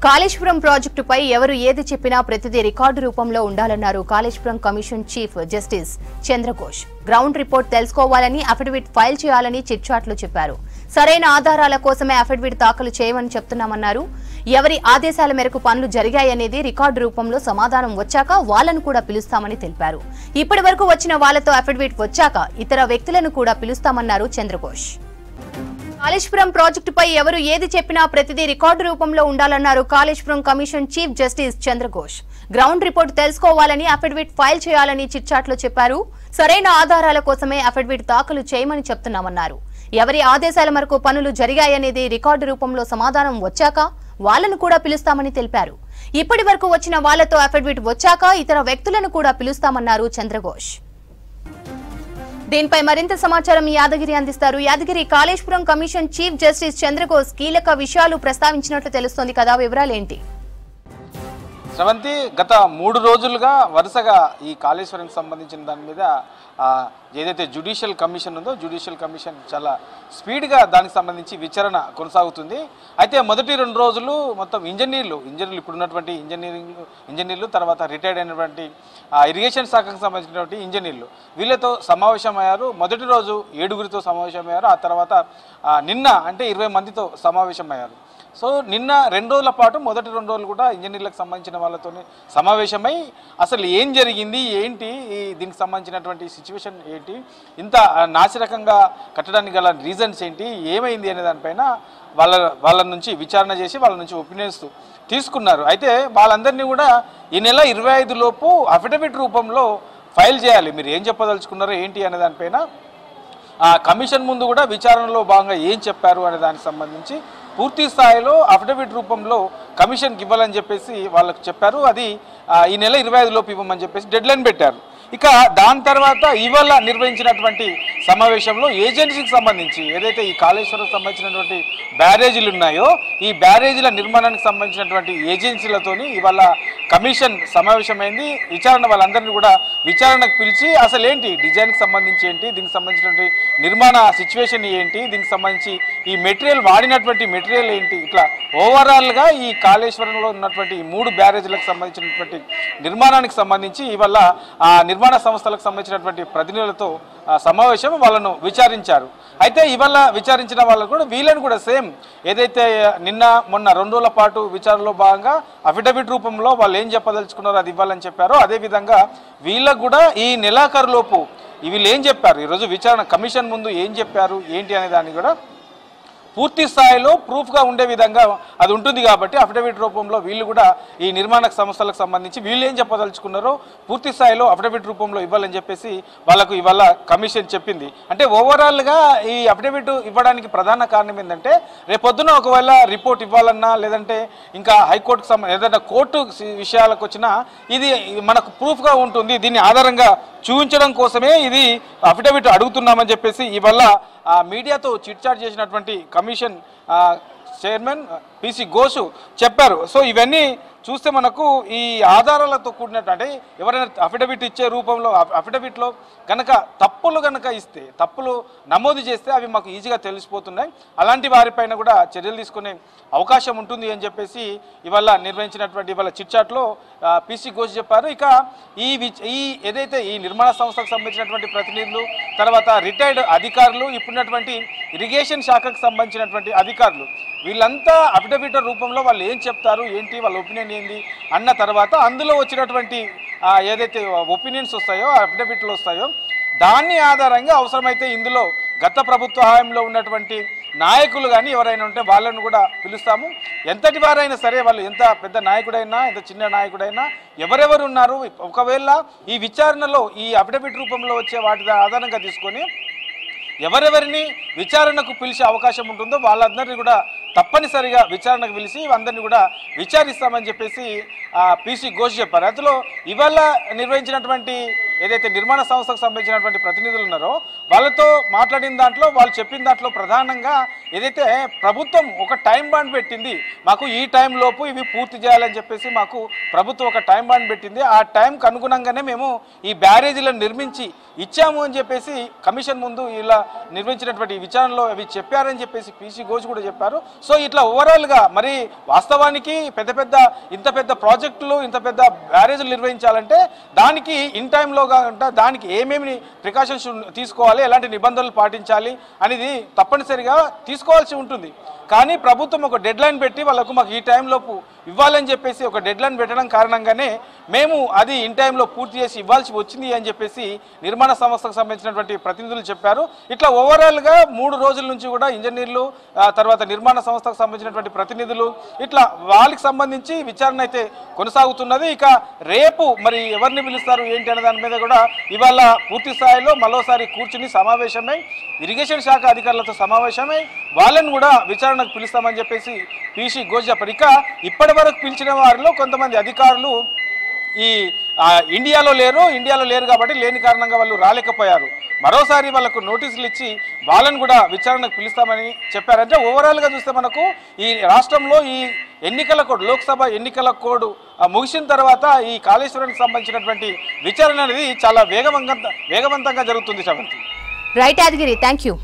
కాళేశ్వరం ప్రాజెక్టుపై ఎవరు ఏది చెప్పినా ప్రతిదీ రికార్డు రూపంలో ఉండాలన్నారు Kaleshwaram commission chief justice Chandra Ghose. Ground report తెలుసుకోవాలని, అఫిడవిట్ ఫైల్ చేయాలని చిట్చాట్లు చెప్పారు. సరైన ఆధారాల కోసమే అఫిడవిట్ దాఖలు చేయమని చెప్తున్నామన్నారు. ఎవరి ఆదేశాల మేరకు పనులు జరిగాయనేది రికార్డు రూపంలో సమాధానం వచ్చాక వాళ్లను కూడా పిలుస్తామని తెలిపారు. ఇప్పటి వరకు వచ్చిన వాళ్లతో అఫిడవిట్ వచ్చాక ఇతర వ్యక్తులను కూడా పిలుస్తామన్నారు చంద్రఘోష్. కాళేశ్వరం ప్రాజెక్టుపై ఎవరు ఏది చెప్పినా ప్రతిదీ రికార్డు రూపంలో ఉండాలన్నారు Kaleshwaram commission chief justice Chandra Ghose. Ground report తెలుసుకోవాలని, అఫిడవిట్ ఫైల్ చేయాలని చిట్చాట్లో చెప్పారు. సరైన ఆధారాల కోసమే అఫిడవిట్ దాఖలు చేయమని చెప్తున్నామన్నారు. ఎవరి ఆదేశాల మేరకు పనులు జరిగాయనేది రికార్డు రూపంలో సమాధానం వచ్చాక వాళ్లను కూడా పిలుస్తామని తెలిపారు. ఇప్పటి వరకు వచ్చిన వాళ్లతో అఫిడవిట్ వచ్చాక ఇతర వ్యక్తులను కూడా పిలుస్తామన్నారు చంద్రఘోష్. దీనిపై మరింత సమాచారం యాదగిరి అందిస్తారు. Yadagiri, Kaleshwaram commission chief justice Chandra Ghose కీలక విషయాలు ప్రస్తావించినట్లు తెలుస్తోంది కదా, వివరాలేంటి? శ్రవంతి, గత 3 రోజులుగా వరుసగా ఈ కాళేశ్వరానికి సంబంధించిన దాని మీద ఏదైతే జ్యుడిషియల్ కమిషన్ ఉందో, జ్యుడిషియల్ కమిషన్ చాలా స్పీడ్గా దానికి సంబంధించి విచారణ కొనసాగుతుంది. అయితే మొదటి 2 రోజులు మొత్తం ఇంజనీర్లు ఇప్పుడున్నటువంటి ఇంజనీర్లు తర్వాత రిటైర్డ్ అయినటువంటి ఇరిగేషన్ శాఖకు సంబంధించినటువంటి ఇంజనీర్లు వీళ్ళతో సమావేశమయ్యారు. మొదటి రోజు 7గురితో సమావేశమయ్యారు. ఆ తర్వాత నిన్న అంటే 20 మందితో సమావేశమయ్యారు. సో నిన్న 2 రోజుల పాటు మొదటి 2 రోజులు కూడా ఇంజనీర్లకు సంబంధించిన వాళ్ళతో సమావేశమై అసలు ఏం జరిగింది, ఏంటి, దీనికి సంబంధించినటువంటి సిచ్యువేషన్ ఏంటి, ఇంత నాసిరకంగా కట్టడానికి గల రీజన్స్ ఏంటి, ఏమైంది అనే దానిపైన వాళ్ళ నుంచి విచారణ చేసి వాళ్ళ నుంచి ఒపీనియన్స్ తీసుకున్నారు. అయితే వాళ్ళందరినీ కూడా ఈ నెల 25 లోపు అఫిడవిట్ రూపంలో ఫైల్ చేయాలి. మీరు ఏం చెప్పదలుచుకున్నారో ఏంటి అనే దానిపైన కమిషన్ ముందు కూడా విచారణలో భాగంగా ఏం చెప్పారు అనే దానికి సంబంధించి పూర్తి స్థాయిలో అఫిడవిట్ రూపంలో కమిషన్కి ఇవ్వాలని చెప్పేసి వాళ్ళకు చెప్పారు. అది ఈ నెల 25 లోపు ఇవ్వమని చెప్పేసి డెడ్లైన్ పెట్టారు. ఇక దాని తర్వాత ఇవాళ నిర్వహించినటువంటి సమావేశంలో ఏజెన్సీకి సంబంధించి ఏదైతే ఈ కాళేశ్వరం సంబంధించినటువంటి బ్యారేజీలు ఉన్నాయో ఈ బ్యారేజీల నిర్మాణానికి సంబంధించినటువంటి ఏజెన్సీలతోని ఇవాళ కమిషన్ సమావేశమైంది. వాళ్ళందరినీ కూడా విచారణకు పిలిచి అసలు ఏంటి డిజైన్కి సంబంధించి ఏంటి, దీనికి సంబంధించినటువంటి నిర్మాణ సిచ్యువేషన్ ఏంటి, దీనికి సంబంధించి ఈ మెటీరియల్ వాడినటువంటి మెటీరియల్ ఏంటి, ఇట్లా ఓవరాల్గా ఈ కాళేశ్వరంలో ఉన్నటువంటి ఈ 3 బ్యారేజీలకు సంబంధించినటువంటి నిర్మాణానికి సంబంధించి ఇవాళ నిర్మాణ సంస్థలకు సంబంధించినటువంటి ప్రతినిధులతో సమావేశం వాళ్ళను విచారించారు. అయితే ఇవాళ విచారించిన వాళ్ళకు కూడా వీళ్ళని కూడా సేమ్ ఏదైతే మొన్న 2 రోజుల పాటు విచారణలో భాగంగా అఫిడవిట్ రూపంలో వాళ్ళు ఏం చెప్పదలుచుకున్నారో అది ఇవ్వాలని చెప్పారో అదేవిధంగా వీళ్ళకు కూడా ఈ నెలాఖరులోపు వీళ్ళు ఏం చెప్పారు, ఈరోజు విచారణ కమిషన్ ముందు ఏం చెప్పారు ఏంటి అనే దాన్ని కూడా పూర్తి స్థాయిలో ప్రూఫ్గా ఉండే విధంగా అది ఉంటుంది. కాబట్టి అఫిడవిట్ రూపంలో వీళ్ళు కూడా ఈ నిర్మాణ సంస్థలకు సంబంధించి వీళ్ళు ఏం చెప్పదలుచుకున్నారో పూర్తి స్థాయిలో అఫిడవిట్ రూపంలో ఇవ్వాలని చెప్పేసి వాళ్ళకు ఇవాళ కమిషన్ చెప్పింది. అంటే ఓవరాల్గా ఈ అఫిడవిట్ ఇవ్వడానికి ప్రధాన కారణం ఏంటంటే రేపొద్దున ఒకవేళ రిపోర్ట్ ఇవ్వాలన్నా లేదంటే ఇంకా హైకోర్టుకు ఏదైనా కోర్టు విషయాలకు వచ్చినా ఇది మనకు ప్రూఫ్గా ఉంటుంది, దీన్ని ఆధారంగా చూపించడం కోసమే ఇది అఫిడవిట్ అడుగుతున్నామని చెప్పేసి ఇవాళ మీడియాతో చిట్చాట్ చేసినటువంటి కమిషన్ చైర్మన్ పిసి ఘోష్ చెప్పారు. సో ఇవన్నీ చూస్తే మనకు ఈ ఆధారాలతో కూడినట్టు అంటే ఎవరైనా అఫిడవిట్ ఇచ్చే రూపంలో అఫిడవిట్లో కనుక తప్పులు ఇస్తే తప్పులు నమోదు చేస్తే అవి మాకు ఈజీగా తెలిసిపోతున్నాయి. అలాంటి వారిపైన కూడా చర్యలు తీసుకునే అవకాశం ఉంటుంది అని చెప్పేసి ఇవాళ నిర్వహించినటువంటి ఇవాళ చిట్చాట్లో పిసి ఘోష్ చెప్పారు. ఇక ఈ ఏదైతే ఈ నిర్మాణ సంస్థకు సంబంధించినటువంటి ప్రతినిధులు తర్వాత రిటైర్డ్ అధికారులు ఇప్పుడున్నటువంటి ఇరిగేషన్ శాఖకు సంబంధించినటువంటి అధికారులు వీళ్ళంతా అఫిడవిట్ రూపంలో వాళ్ళు ఏం చెప్తారు ఏంటి వాళ్ళ ఒపీనియన్ ఏంది అన్న తర్వాత అందులో వచ్చినటువంటి ఏదైతే ఒపీనియన్స్ వస్తాయో అఫిడవిట్లు వస్తాయో దాన్ని ఆధారంగా అవసరమైతే ఇందులో గత ప్రభుత్వ హయాంలో ఉన్నటువంటి నాయకులు కానీ ఎవరైనా ఉంటే వాళ్ళను కూడా పిలుస్తాము. ఎంతటి వారైనా సరే, వాళ్ళు ఎంత పెద్ద నాయకుడైనా ఎంత చిన్న నాయకుడైనా ఎవరెవరు ఉన్నారు ఒకవేళ ఈ విచారణలో ఈ అఫిడవిట్ రూపంలో వచ్చే వాటి ఆధారంగా తీసుకొని ఎవరెవరిని విచారణకు పిలిచే అవకాశం ఉంటుందో వాళ్ళందరినీ కూడా తప్పనిసరిగా విచారణకు పిలిచి అందరినీ కూడా విచారిస్తామని చెప్పేసి పిసి ఘోష్ చెప్పారు. అందులో ఇవాళ నిర్వహించినటువంటి ఏదైతే నిర్మాణ సంస్థకు సంబంధించినటువంటి ప్రతినిధులు ఉన్నారో వాళ్ళతో మాట్లాడిన దాంట్లో వాళ్ళు చెప్పిన దాంట్లో ప్రధానంగా ఏదైతే ప్రభుత్వం ఒక టైం బాండ్ పెట్టింది, మాకు ఈ టైం లోపు ఇవి పూర్తి చేయాలని చెప్పేసి మాకు ప్రభుత్వం ఒక టైం బాండ్ పెట్టింది, ఆ టైంకి అనుగుణంగానే మేము ఈ బ్యారేజీలను నిర్మించి ఇచ్చాము అని చెప్పేసి కమిషన్ ముందు ఇలా నిర్వహించినటువంటి విచారణలో అవి చెప్పారని చెప్పేసి పిసి ఘోష్ కూడా చెప్పారు. సో ఇట్లా ఓవరాల్గా మరి వాస్తవానికి ఇంత పెద్ద ప్రాజెక్టులు ఇంత పెద్ద బ్యారేజీలు నిర్వహించాలంటే దానికి ఇన్ టైంలో దానికి ఏమేమి ప్రికాషన్స్ తీసుకోవాలి, ఎలాంటి నిబంధనలు పాటించాలి అనేది తప్పనిసరిగా తీసుకోవాల్సి ఉంటుంది. కానీ ప్రభుత్వం ఒక డెడ్ లైన్ పెట్టి వాళ్ళకు మాకు ఈ టైంలోపు ఇవ్వాలని చెప్పేసి ఒక డెడ్ లైన్ పెట్టడం కారణంగానే మేము అది ఇన్ టైంలో పూర్తి చేసి ఇవ్వాల్సి వచ్చింది అని చెప్పేసి నిర్మాణ సంస్థకు సంబంధించినటువంటి ప్రతినిధులు చెప్పారు. ఇట్లా ఓవరాల్గా 3 రోజుల నుంచి కూడా ఇంజనీర్లు, తర్వాత నిర్మాణ సంస్థకు సంబంధించినటువంటి ప్రతినిధులు ఇట్లా వాళ్ళకి సంబంధించి విచారణ అయితే కొనసాగుతున్నది. ఇక రేపు మరి ఎవరిని పిలుస్తారు ఏంటి అనే దాని మీద కూడా ఇవాళ పూర్తి స్థాయిలో మరోసారి కూర్చుని సమావేశమై ఇరిగేషన్ శాఖ అధికారులతో సమావేశమై వాళ్ళని కూడా విచారణకు పిలుస్తామని చెప్పేసి పీసీ ఘోష్ చెప్పారు. ఇక ఇప్పటి వరకు పిలిచిన వారిలో కొంతమంది అధికారులు ఈ ఇండియాలో లేరు కాబట్టి లేని కారణంగా వాళ్ళు రాలేకపోయారు. మరోసారి వాళ్ళకు నోటీసులు ఇచ్చి వాళ్ళని కూడా విచారణకు పిలుస్తామని చెప్పారంటే ఓవరాల్గా చూస్తే మనకు ఈ రాష్ట్రంలో ఈ ఎన్నికల కోడ్, లోక్సభ ఎన్నికల కోడ్ ముగిసిన తర్వాత ఈ కాళేశ్వరానికి సంబంధించినటువంటి విచారణ అనేది చాలా వేగవంతంగా జరుగుతుంది. Sravanthi. Right Yadagiri, thank you.